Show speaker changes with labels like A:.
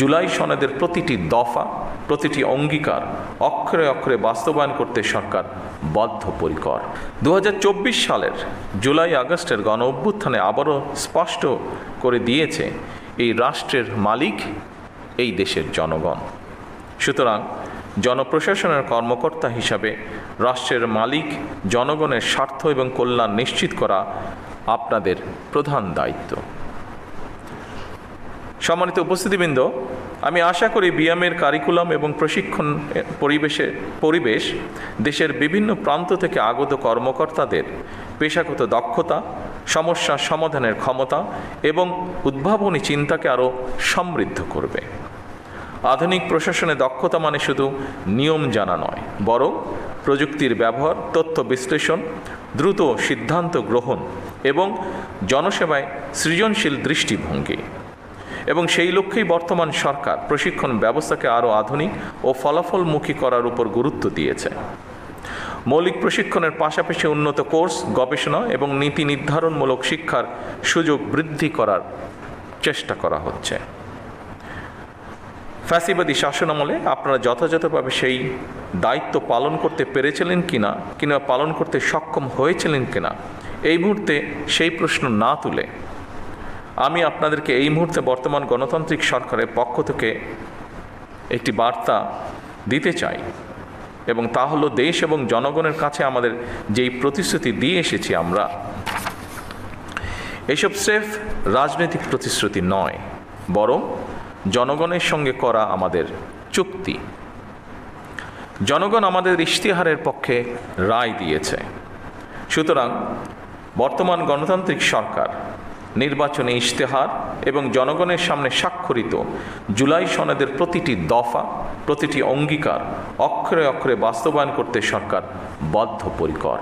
A: জুলাই সনদের প্রতিটি দফা, প্রতিটি অঙ্গীকার অক্ষরে অক্ষরে বাস্তবায়ন করতে সরকার বদ্ধপরিকর। 2024 সালের জুলাই আগস্টের গণ অভ্যুত্থানে আবারও স্পষ্ট করে দিয়েছে এই রাষ্ট্রের মালিক এই দেশের জনগণ। সুতরাং জনপ্রশাসনের কর্মকর্তা হিসাবে রাষ্ট্রের মালিক জনগণের স্বার্থ এবং কল্যাণ নিশ্চিত করা আপনাদের প্রধান দায়িত্ব। সম্মানিত উপস্থিতিবৃন্দ, আমি আশা করি বিএমের কারিকুলাম এবং প্রশিক্ষণ পরিবেশ দেশের বিভিন্ন প্রান্ত থেকে আগত কর্মকর্তাদের পেশাগত দক্ষতা, সমস্যা সমাধানের ক্ষমতা এবং উদ্ভাবনী চিন্তাকে আরও সমৃদ্ধ করবে। আধুনিক প্রশাসনে দক্ষতা মানে শুধু নিয়ম জানা নয়, বরং প্রযুক্তির ব্যবহার, তথ্য বিশ্লেষণ, দ্রুত সিদ্ধান্ত গ্রহণ এবং জনসেবায় সৃজনশীল দৃষ্টিভঙ্গি। এবং সেই লক্ষ্যেই বর্তমান সরকার প্রশিক্ষণ ব্যবস্থাকে আরও আধুনিক ও ফলাফলমুখী করার উপর গুরুত্ব দিয়েছে। মৌলিক প্রশিক্ষণের পাশাপাশি উন্নত কোর্স, গবেষণা এবং নীতি নির্ধারণমূলক শিক্ষার সুযোগ বৃদ্ধি করার চেষ্টা করা হচ্ছে। ফ্যাসিবাদী শাসনামলে আপনারা যথাযথভাবে সেই দায়িত্ব পালন করতে পেরেছিলেন কিনা কিংবা পালন করতে সক্ষম হয়েছিলেন কিনা, এই মুহূর্তে সেই প্রশ্ন না তুলে আমি আপনাদেরকে এই মুহূর্তে বর্তমান গণতান্ত্রিক সরকারের পক্ষ থেকে একটি বার্তা দিতে চাই, এবং তা হলো দেশ এবং জনগণের কাছে আমাদের যেই প্রতিশ্রুতি দিয়ে এসেছি আমরা, এসব স্রেফ রাজনৈতিক প্রতিশ্রুতি নয়, বরং জনগণের সঙ্গে করা আমাদের চুক্তি। জনগণ আমাদের ইশতেহারের পক্ষে রায় দিয়েছে। সুতরাং বর্তমান গণতান্ত্রিক সরকার নির্বাচনী ইশতেহার এবং জনগণের সামনে স্বাক্ষরিত জুলাই সনদের প্রতিটি দফা, প্রতিটি অঙ্গীকার অক্ষরে অক্ষরে বাস্তবায়ন করতে সরকার বদ্ধপরিকর।